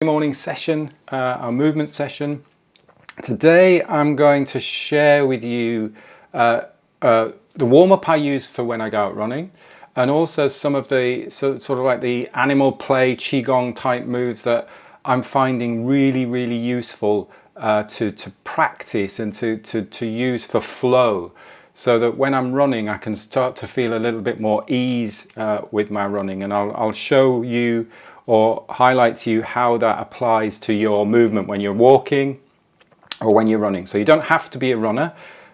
Morning session, our movement session. Today I'm going to share with you the warm-up I use for when I go out running, and also some of the sort of like the animal play qigong type moves that I'm finding really useful to practice and to use for flow, so that when I'm running I can start to feel a little bit more ease with my running. And I'll show you or highlight to you how that applies to your movement when you're walking or when you're running. So you don't have to be a runner,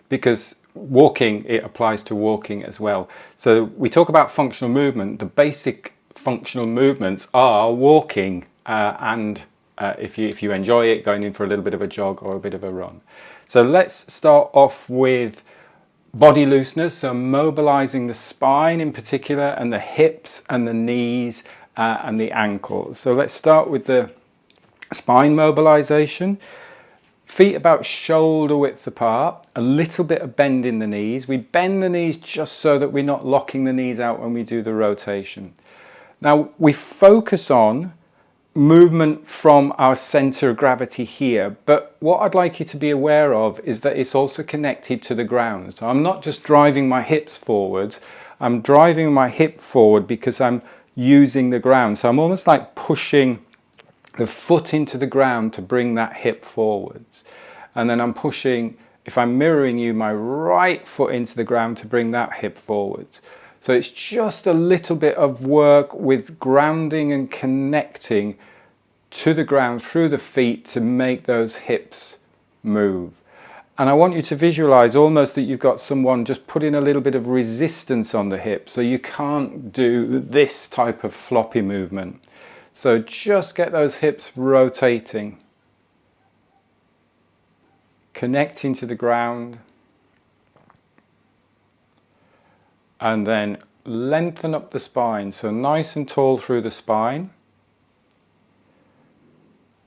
because walking, it applies to walking as well. So we talk about functional movement. The basic functional movements are walking and if you enjoy it, going in for a little bit of a jog or a bit of a run. So let's start off with body looseness, so mobilizing the spine in particular, and the hips and the knees and the ankles. So let's start with the spine mobilization. Feet about shoulder width apart, a little bit of bend in the knees. We bend the knees just so that we're not locking the knees out when we do the rotation. Now we focus on movement from our center of gravity here, but what I'd like you to be aware of is that it's also connected to the ground. So I'm not just driving my hips forwards, I'm driving my hip forward because I'm using the ground. So I'm almost like pushing the foot into the ground to bring that hip forwards, and then I'm pushing, if I'm mirroring you, my right foot into the ground to bring that hip forwards. So it's just a little bit of work with grounding and connecting to the ground through the feet to make those hips move. And I want you to visualize almost that you've got someone just putting a little bit of resistance on the hip, so you can't do this type of floppy movement. So just get those hips rotating, connecting to the ground, and then lengthen up the spine, so nice and tall through the spine.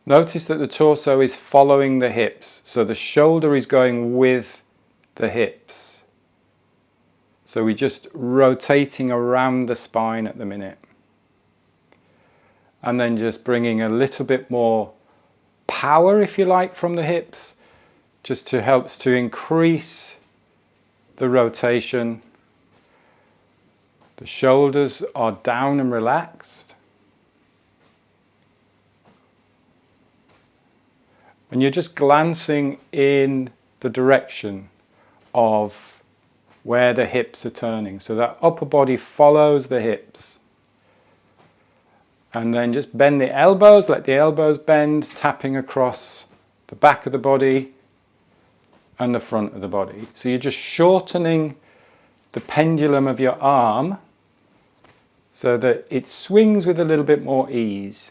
Notice that the torso is following the hips, so the shoulder is going with the hips. So we're just rotating around the spine at the minute. And then just bringing a little bit more power, if you like, from the hips, just to help to increase the rotation. The shoulders are down and relaxed. And you're just glancing in the direction of where the hips are turning. So that upper body follows the hips. And then just bend the elbows, let the elbows bend, tapping across the back of the body and the front of the body. So you're just shortening the pendulum of your arm so that it swings with a little bit more ease.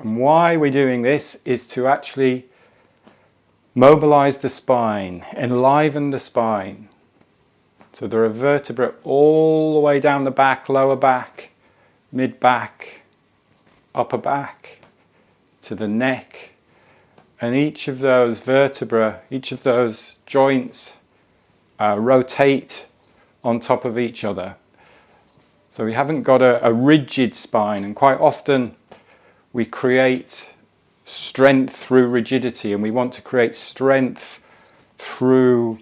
And why we're doing this is to actually mobilize the spine, enliven the spine. So there are vertebrae all the way down the back, lower back, mid back, upper back, to the neck. And each of those vertebrae, each of those joints rotate on top of each other. So we haven't got a rigid spine, and quite often we create strength through rigidity, and we want to create strength through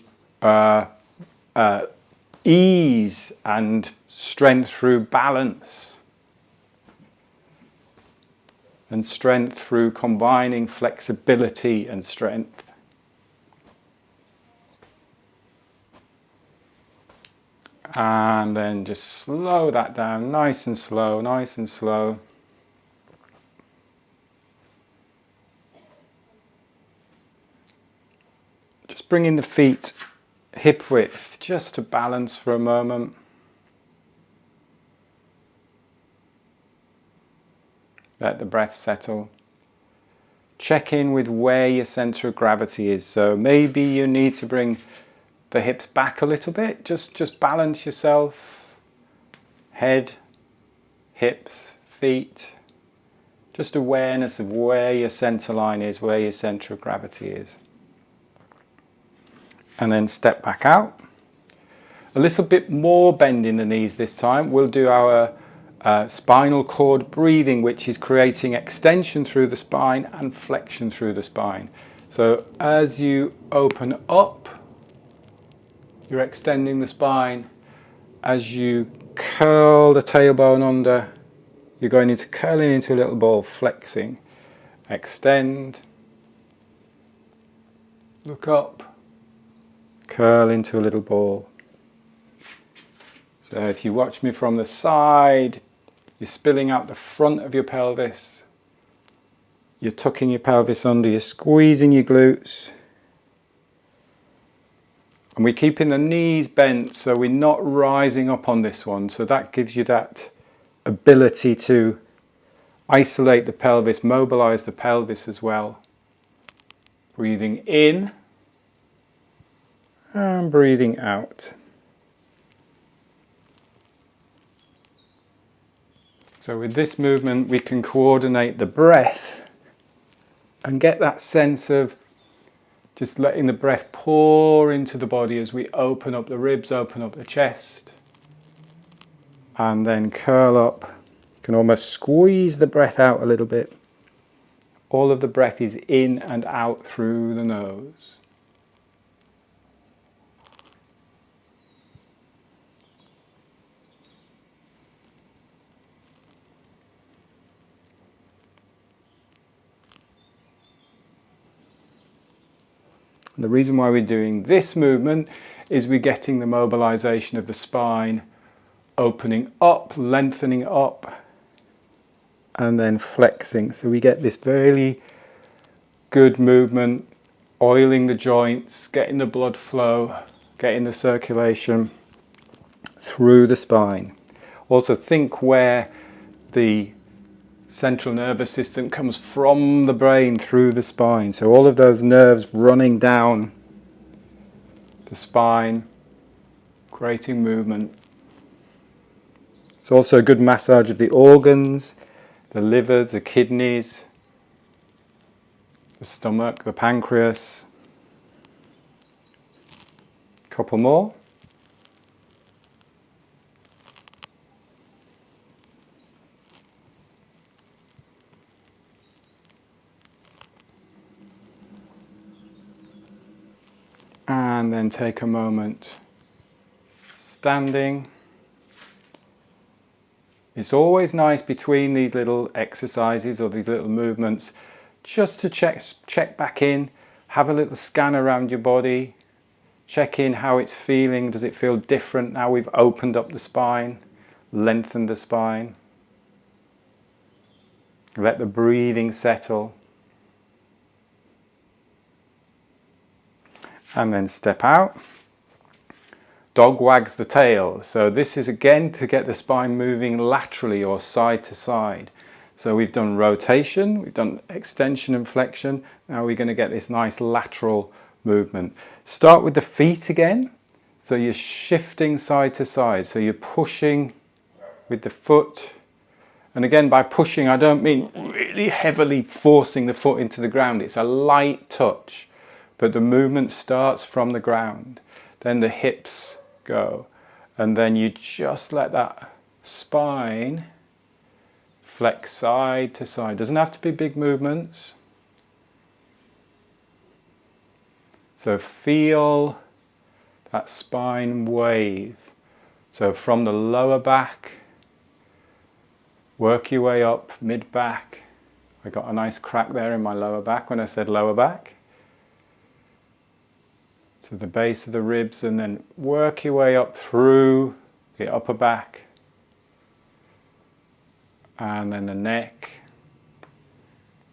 ease and strength through balance, and strength through combining flexibility and strength. And then just slow that down, nice and slow, nice and slow. Just bringing the feet hip width, just to balance for a moment. Let the breath settle. Check in with where your center of gravity is. So maybe you need to bring the hips back a little bit. Just balance yourself. Head, hips, feet. Just awareness of where your center line is, where your center of gravity is. And then step back out. A little bit more bend in the knees this time. We'll do our spinal cord breathing, which is creating extension through the spine and flexion through the spine. So as you open up, you're extending the spine. As you curl the tailbone under, you're going into curling into a little ball, flexing. Extend, look up, curl into a little ball. So if you watch me from the side, you're spilling out the front of your pelvis. You're tucking your pelvis under, you're squeezing your glutes. And we're keeping the knees bent, so we're not rising up on this one. So that gives you that ability to isolate the pelvis, mobilize the pelvis as well. Breathing in and breathing out. So with this movement, we can coordinate the breath and get that sense of just letting the breath pour into the body as we open up the ribs, open up the chest, and then curl up. You can almost squeeze the breath out a little bit. All of the breath is in and out through the nose. And the reason why we're doing this movement is we're getting the mobilization of the spine, opening up, lengthening up, and then flexing. So we get this very good movement, oiling the joints, getting the blood flow, getting the circulation through the spine. Also think where the central nervous system comes from the brain through the spine. So all of those nerves running down the spine, creating movement. It's also a good massage of the organs, the liver, the kidneys, the stomach, the pancreas. Couple more. And then take a moment standing. It's always nice between these little exercises or these little movements just to check back in, have a little scan around your body, check in how it's feeling. Does it feel different now we've opened up the spine, lengthened the spine? Let the breathing settle. And then step out. Dog wags the tail. So this is again to get the spine moving laterally or side to side. So we've done rotation, we've done extension and flexion. Now we're going to get this nice lateral movement. Start with the feet again. So you're shifting side to side. So you're pushing with the foot. And again, by pushing, I don't mean really heavily forcing the foot into the ground. It's a light touch. But the movement starts from the ground, then the hips go, and then you just let that spine flex side to side. Doesn't have to be big movements. So feel that spine wave. So from the lower back, work your way up, mid-back. I got a nice crack there in my lower back when I said lower back. To the base of the ribs, and then work your way up through the upper back, and then the neck.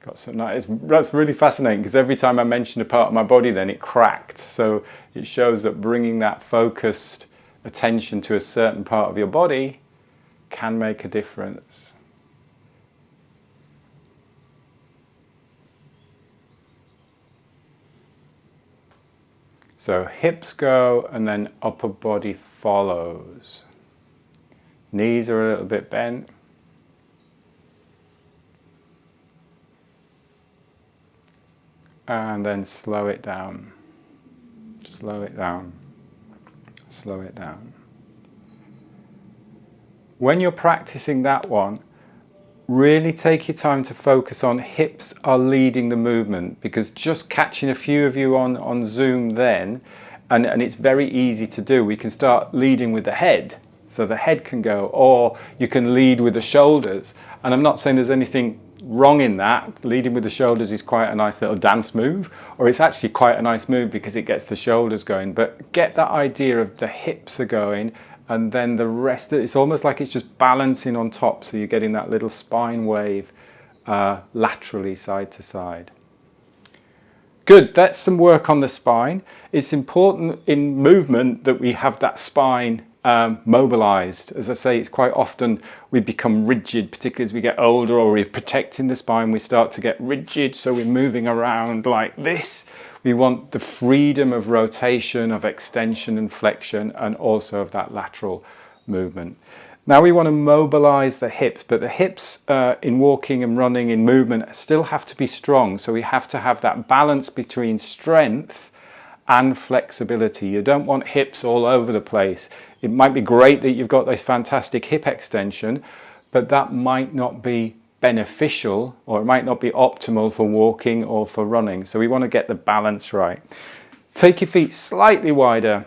Got some nice. That's really fascinating because every time I mentioned a part of my body, then it cracked. So it shows that bringing that focused attention to a certain part of your body can make a difference. So hips go and then upper body follows. Knees are a little bit bent. And then slow it down. Slow it down. Slow it down. when you're practicing that one, really take your time to focus on hips are leading the movement, because just catching a few of you on Zoom then, and it's very easy to do. We can start leading with the head, so the head can go, or you can lead with the shoulders. And I'm not saying there's anything wrong in that. Leading with the shoulders is quite a nice little dance move, or it's actually quite a nice move because it gets the shoulders going. But get that idea of the hips are going, and then the rest, it's almost like it's just balancing on top, so you're getting that little spine wave laterally side to side. Good, that's some work on the spine. It's important in movement that we have that spine mobilized. As I say, it's quite often we become rigid, particularly as we get older, or we're protecting the spine, we start to get rigid, so we're moving around like this. We want the freedom of rotation, of extension and flexion, and also of that lateral movement. Now we want to mobilize the hips, but the hips in walking and running, in movement, still have to be strong. So we have to have that balance between strength and flexibility. You don't want hips all over the place. It might be great that you've got this fantastic hip extension, but that might not be beneficial, or it might not be optimal for walking or for running. So we want to get the balance right. Take your feet slightly wider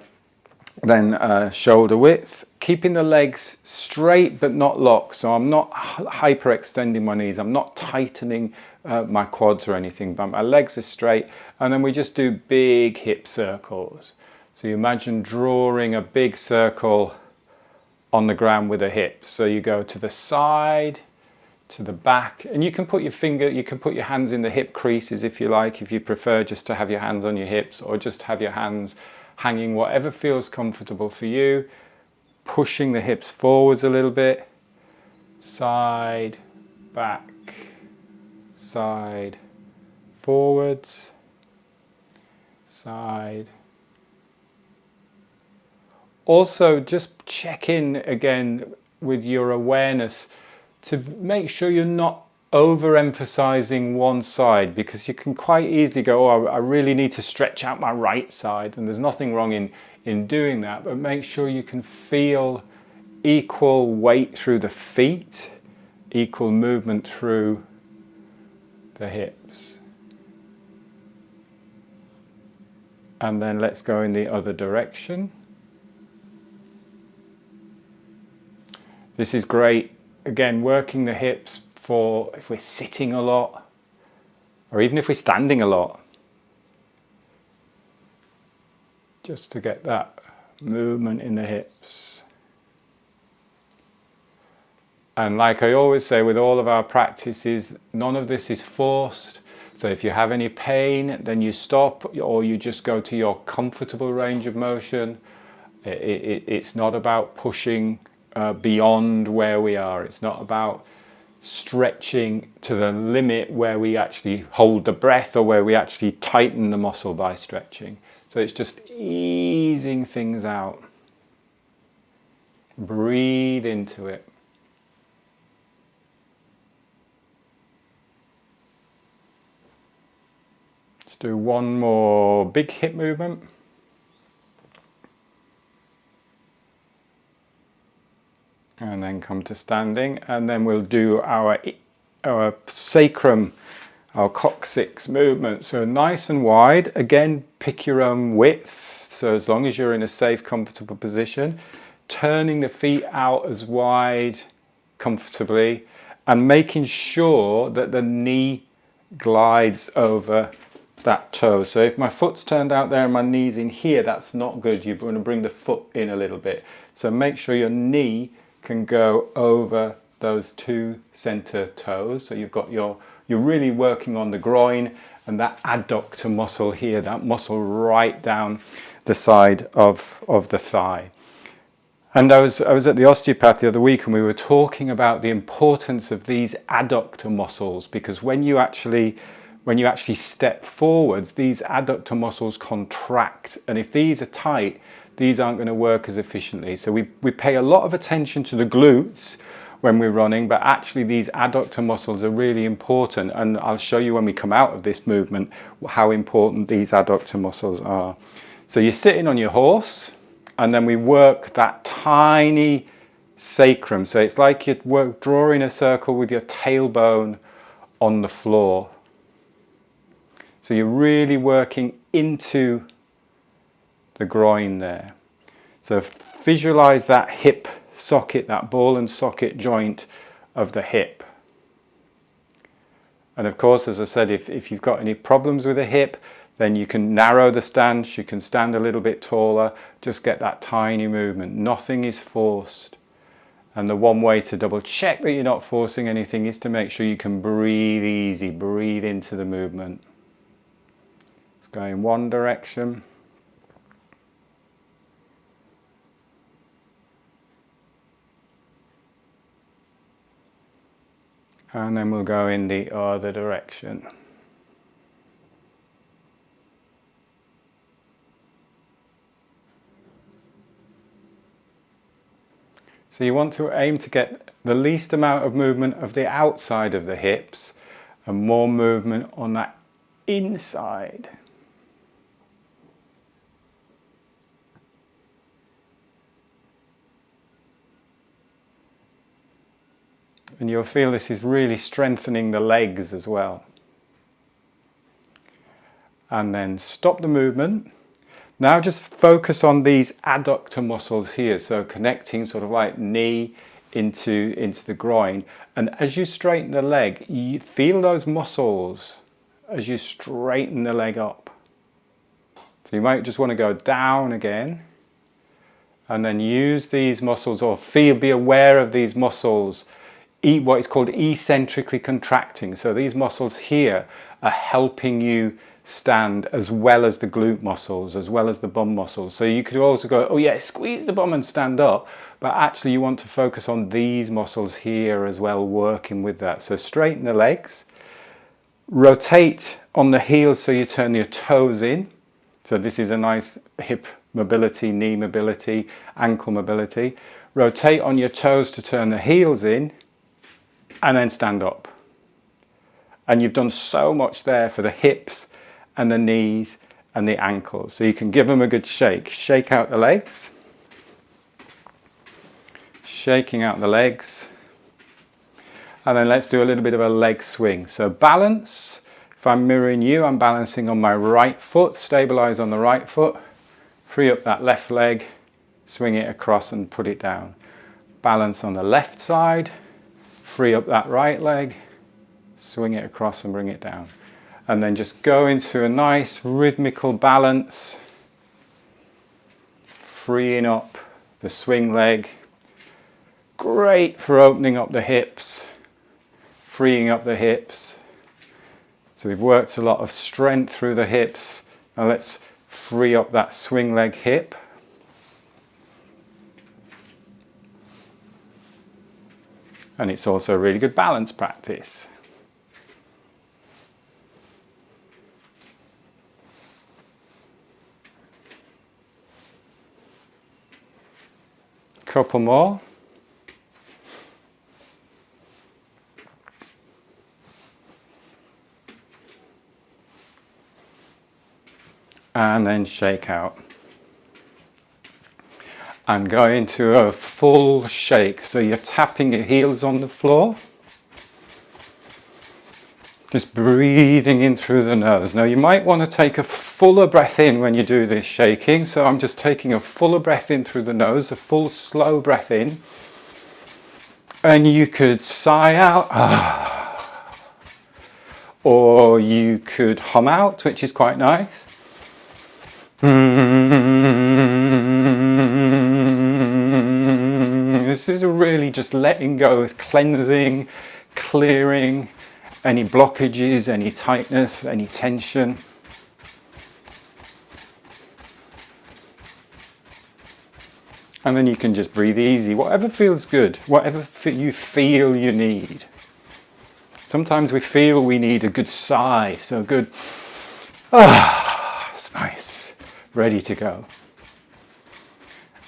than shoulder width, keeping the legs straight but not locked. So I'm not hyperextending my knees, I'm not tightening my quads or anything, but my legs are straight. And then we just do big hip circles. So you imagine drawing a big circle on the ground with the hips. So you go to the side, to the back, and you can put your hands in the hip creases if you like, if you prefer just to have your hands on your hips, or just have your hands hanging, whatever feels comfortable for you. Pushing the hips forwards a little bit, side, back, side, forwards, side. Also, just check in again with your awareness to make sure you're not overemphasizing one side, because you can quite easily go, oh, I really need to stretch out my right side, and there's nothing wrong in doing that, but make sure you can feel equal weight through the feet, equal movement through the hips. And then let's go in the other direction. This is great, again, working the hips for if we're sitting a lot, or even if we're standing a lot, just to get that movement in the hips. And like I always say with all of our practices, none of this is forced. So if you have any pain, then you stop, or you just go to your comfortable range of motion. It's not about pushing beyond where we are. It's not about stretching to the limit where we actually hold the breath, or where we actually tighten the muscle by stretching. So it's just easing things out. Breathe into it. Let's do one more big hip movement. And then come to standing, and then we'll do our sacrum, our coccyx movement. So nice and wide. Again, pick your own width. So as long as you're in a safe, comfortable position, turning the feet out as wide comfortably, and making sure that the knee glides over that toe. So if my foot's turned out there and my knee's in here, that's not good. You're going to bring the foot in a little bit. So make sure your knee can go over those two center toes. So you're really working on the groin and that adductor muscle here, that muscle right down the side of the thigh. And I was at the osteopath the other week, and we were talking about the importance of these adductor muscles, because when you actually step forwards, these adductor muscles contract, and if these are tight, these aren't going to work as efficiently. So we pay a lot of attention to the glutes when we're running, but actually these adductor muscles are really important, and I'll show you when we come out of this movement how important these adductor muscles are. So you're sitting on your horse, and then we work that tiny sacrum. So it's like you're drawing a circle with your tailbone on the floor. So you're really working into the groin there. So visualize that hip socket, that ball and socket joint of the hip. And of course, as I said, if you've got any problems with the hip, then you can narrow the stance, you can stand a little bit taller, just get that tiny movement. Nothing is forced. And the one way to double check that you're not forcing anything is to make sure you can breathe easy, breathe into the movement. It's going one direction. And then we'll go in the other direction. So you want to aim to get the least amount of movement of the outside of the hips and more movement on that inside. And you'll feel this is really strengthening the legs as well. And then stop the movement. Now just focus on these adductor muscles here, so connecting sort of like knee into the groin. And as you straighten the leg, you feel those muscles as you straighten the leg up. So you might just want to go down again and then use these muscles, or be aware of these muscles, what is called eccentrically contracting. So these muscles here are helping you stand, as well as the glute muscles, as well as the bum muscles. So you could also go, oh yeah, squeeze the bum and stand up, but actually you want to focus on these muscles here as well, working with that. So straighten the legs, rotate on the heels so you turn your toes in. So this is a nice hip mobility, knee mobility, ankle mobility. Rotate on your toes to turn the heels in, and then stand up. And you've done so much there for the hips and the knees and the ankles. So you can give them a good shake. Shake out the legs. Shaking out the legs. And then let's do a little bit of a leg swing. So balance. If I'm mirroring you, I'm balancing on my right foot. Stabilize on the right foot. Free up that left leg. Swing it across and put it down. Balance on the left side. Free up that right leg. Swing it across and bring it down. And then just go into a nice rhythmical balance, freeing up the swing leg. Great for opening up the hips, freeing up the hips. So we've worked a lot of strength through the hips. Now let's free up that swing leg hip. And it's also a really good balance practice. Couple more. And then shake out. And go into a full shake. So you're tapping your heels on the floor. Just breathing in through the nose. Now you might want to take a fuller breath in when you do this shaking. So I'm just taking a fuller breath in through the nose, a full slow breath in. And you could sigh out. Or you could hum out, which is quite nice. This is really just letting go, cleansing, clearing any blockages, any tightness, any tension. And then you can just breathe easy, whatever feels good, whatever you feel you need. Sometimes we feel we need a good sigh, so good, it's nice, ready to go.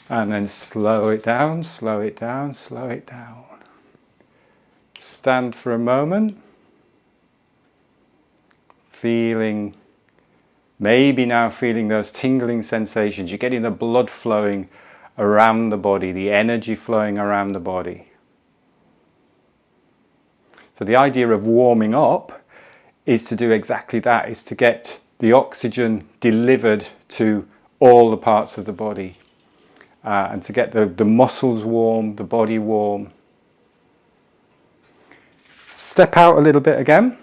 And then slow it down, slow it down, slow it down. Stand for a moment. Maybe now feeling those tingling sensations. You're getting the blood flowing around the body, the energy flowing around the body. So the idea of warming up is to do exactly that, is to get the oxygen delivered to all the parts of the body, and to get the muscles warm, the body warm. Step out a little bit again.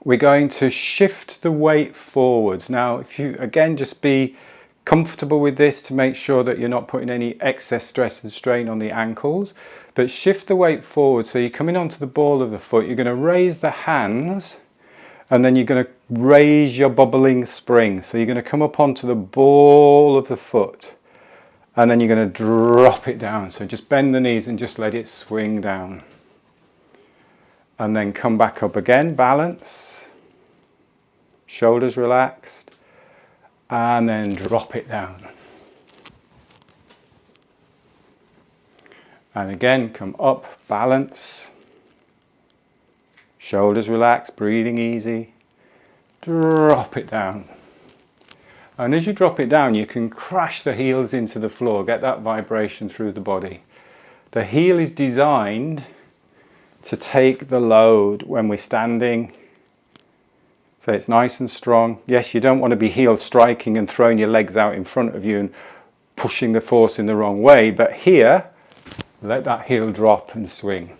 We're going to shift the weight forwards. Now, if you, again, just be comfortable with this to make sure that you're not putting any excess stress and strain on the ankles, but shift the weight forward. So you're coming onto the ball of the foot, you're going to raise the hands, and then you're going to raise your bubbling spring. So you're going to come up onto the ball of the foot, and then you're going to drop it down. So just bend the knees and just let it swing down. And then come back up again, balance. Shoulders relaxed, and then drop it down. And again, come up, balance. Shoulders relaxed, breathing easy. Drop it down. And as you drop it down, you can crash the heels into the floor, get that vibration through the body. The heel is designed to take the load when we're standing. So it's nice and strong. Yes, you don't want to be heel striking and throwing your legs out in front of you and pushing the force in the wrong way. But here, let that heel drop and swing.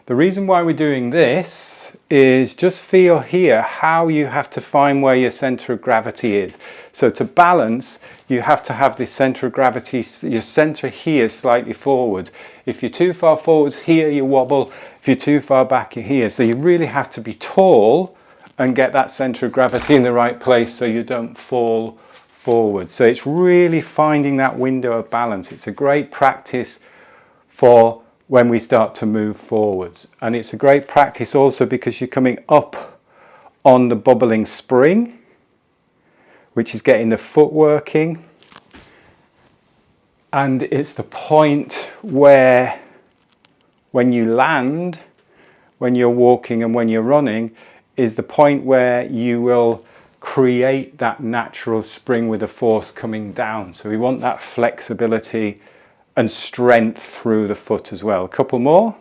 The reason why we're doing this is just feel here how you have to find where your center of gravity is. So to balance, you have to have this center of gravity, your center here slightly forward. If you're too far forwards here, you wobble. If you're too far back, you're here. So you really have to be tall and get that center of gravity in the right place so you don't fall forward. So it's really finding that window of balance. It's a great practice for when we start to move forwards. And it's a great practice also because you're coming up on the bubbling spring, which is getting the foot working. And it's the point where when you land, when you're walking and when you're running, is the point where you will create that natural spring with the force coming down. So we want that flexibility and strength through the foot as well. A couple more.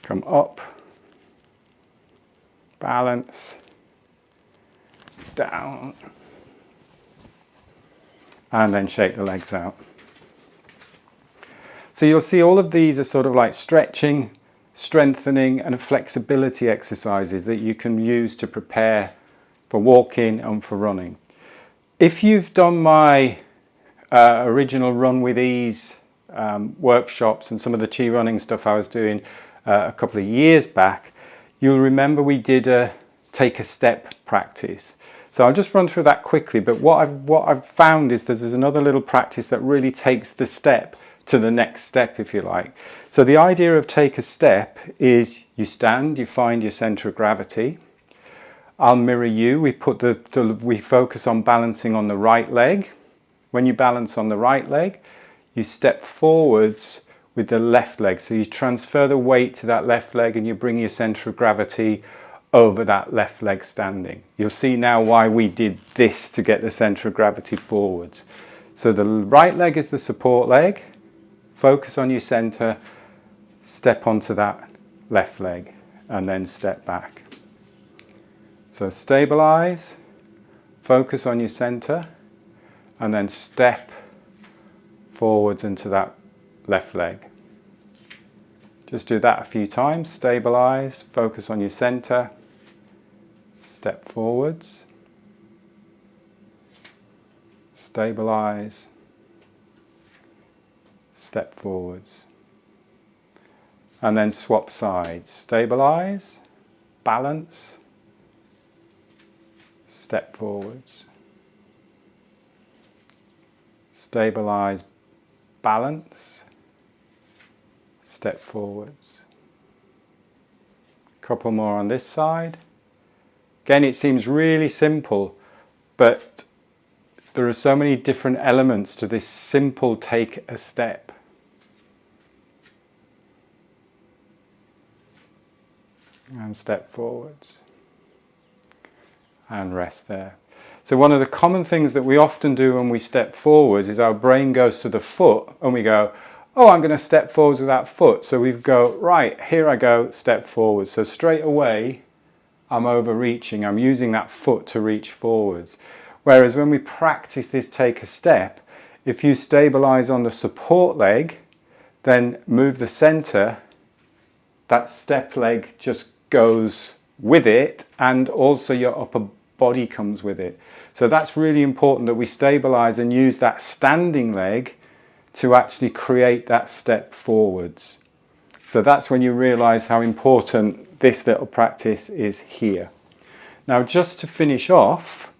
Come up, balance, down, and then shake the legs out. So you'll see all of these are sort of like stretching, strengthening and flexibility exercises that you can use to prepare for walking and for running. If you've done my original Run With Ease workshops and some of the chi running stuff I was doing a couple of years back, you'll remember we did a take a step practice. So I'll just run through that quickly, but what I've found is there's another little practice that really takes the step to the next step, if you like. So the idea of take a step is you stand, you find your center of gravity. I'll mirror you. We focus on balancing on the right leg. When you balance on the right leg, you step forwards with the left leg. So you transfer the weight to that left leg and you bring your center of gravity over that left leg standing. You'll see now why we did this to get the center of gravity forwards. So the right leg is the support leg. Focus on your center, step onto that left leg and then step back. So stabilize, focus on your center, and then step forwards into that left leg. Just do that a few times. Stabilize, focus on your center, step forwards, stabilize, step forwards. And then swap sides. Stabilize, balance, step forwards. Stabilize, balance, step forwards. Couple more on this side. Again, it seems really simple, but there are so many different elements to this simple take a step. And step forwards. And rest there. So one of the common things that we often do when we step forwards is our brain goes to the foot and we go, oh, I'm going to step forwards with that foot. So we go, right, here I go, step forward. So straight away, I'm overreaching. I'm using that foot to reach forwards. Whereas when we practice this take a step, if you stabilize on the support leg, then move the center, that step leg just goes with it, and also your upper body comes with it. So that's really important, that we stabilize and use that standing leg to actually create that step forwards. So that's when you realize how important this little practice is here. Now, just to finish off,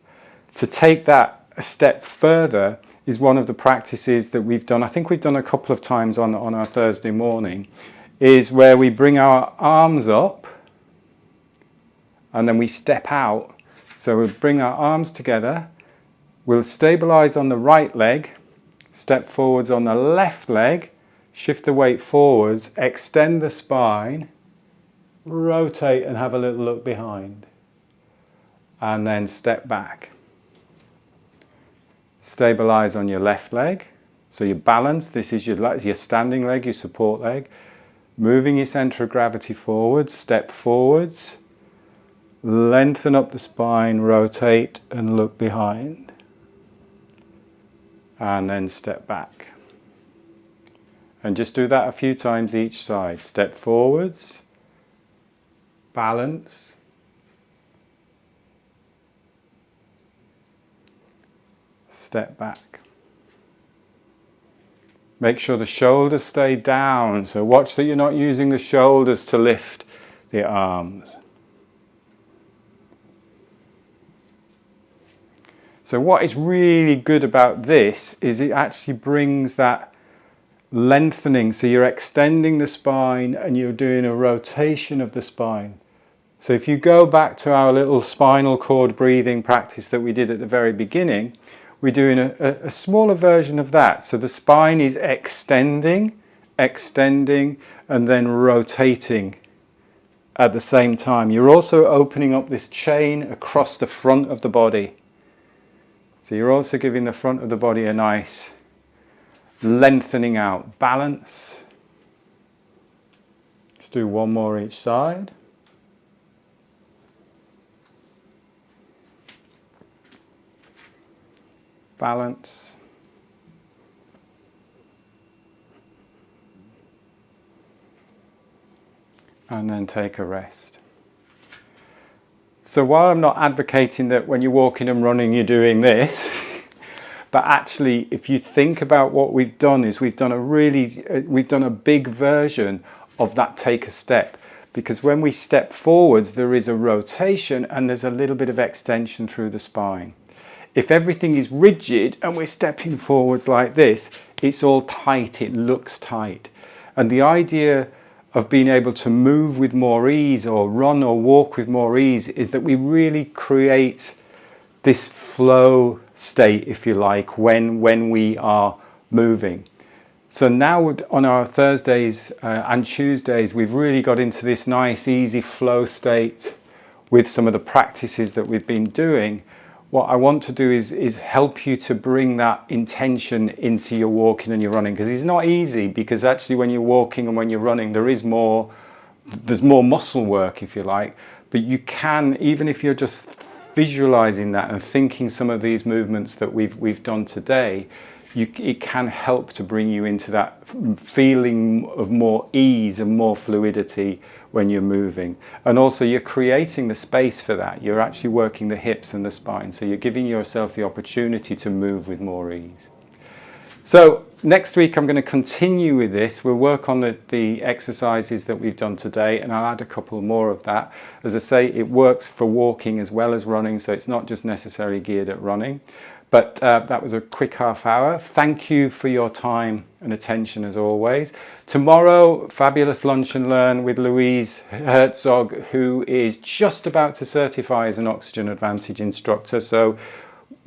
to take that a step further is one of the practices that we've done, I think we've done a couple of times on our Thursday morning, is where we bring our arms up and then we step out. So we'll bring our arms together, we'll stabilize on the right leg, step forwards on the left leg, shift the weight forwards, extend the spine, rotate and have a little look behind, and then step back. Stabilize on your left leg, so you balance, this is your standing leg, your support leg, moving your center of gravity forwards, step forwards, lengthen up the spine, rotate and look behind, and then step back. And just do that a few times each side. Step forwards, balance, step back. Make sure the shoulders stay down, so watch that you're not using the shoulders to lift the arms. So what is really good about this is it actually brings that lengthening, so you're extending the spine and you're doing a rotation of the spine. So if you go back to our little spinal cord breathing practice that we did at the very beginning, we're doing a smaller version of that. So the spine is extending, and then rotating at the same time. You're also opening up this chain across the front of the body. So you're also giving the front of the body a nice lengthening out. Balance. Let's do one more each side. Balance. And then take a rest. So while I'm not advocating that when you're walking and running you're doing this, but actually if you think about what we've done is we've done a big version of that take a step, because when we step forwards there is a rotation and there's a little bit of extension through the spine. If everything is rigid and we're stepping forwards like this, it's all tight, it looks tight. And the idea of being able to move with more ease or run or walk with more ease is that we really create this flow state, if you like, when we are moving. So now on our Thursdays and Tuesdays, we've really got into this nice easy flow state with some of the practices that we've been doing. What I want to do is help you to bring that intention into your walking and your running, because it's not easy, because actually when you're walking and when you're running there's more muscle work, if you like, but you can, even if you're just visualizing that and thinking some of these movements that we've done today, it can help to bring you into that feeling of more ease and more fluidity when you're moving. And also you're creating the space for that. You're actually working the hips and the spine. So you're giving yourself the opportunity to move with more ease. So next week I'm going to continue with this. We'll work on the exercises that we've done today, and I'll add a couple more of that. As I say, it works for walking as well as running, so it's not just necessarily geared at running. But that was a quick half hour. Thank you for your time and attention as always. Tomorrow, fabulous lunch and learn with Louise Herzog, who is just about to certify as an Oxygen Advantage instructor. So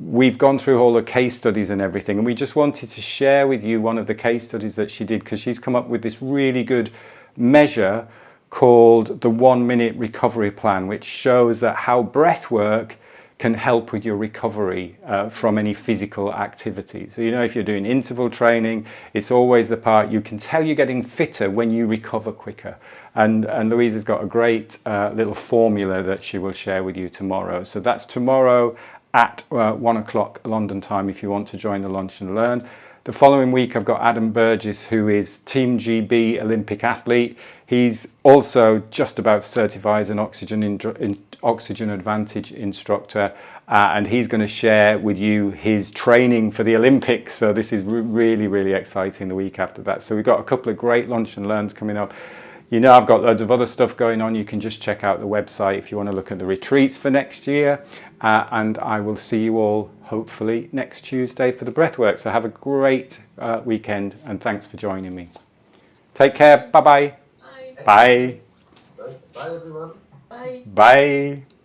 we've gone through all the case studies and everything, and we just wanted to share with you one of the case studies that she did, because she's come up with this really good measure called the 1 minute recovery plan, which shows that how breath work can help with your recovery from any physical activity. So, you know, if you're doing interval training, it's always the part you can tell you're getting fitter when you recover quicker. And Louise has got a great little formula that she will share with you tomorrow. So that's tomorrow at 1 o'clock London time if you want to join the Lunch and Learn. The following week I've got Adam Burgess, who is Team GB Olympic athlete. He's also just about certified as an oxygen advantage instructor, and he's going to share with you his training for the Olympics. So this is really, really exciting the week after that. So we've got a couple of great Lunch and Learns coming up. You know, I've got loads of other stuff going on. You can just check out the website if you want to look at the retreats for next year. And I will see you all hopefully next Tuesday for the breathwork. So have a great weekend, and thanks for joining me. Take care. Bye-bye. Bye. Bye. Bye, everyone. Bye. Bye.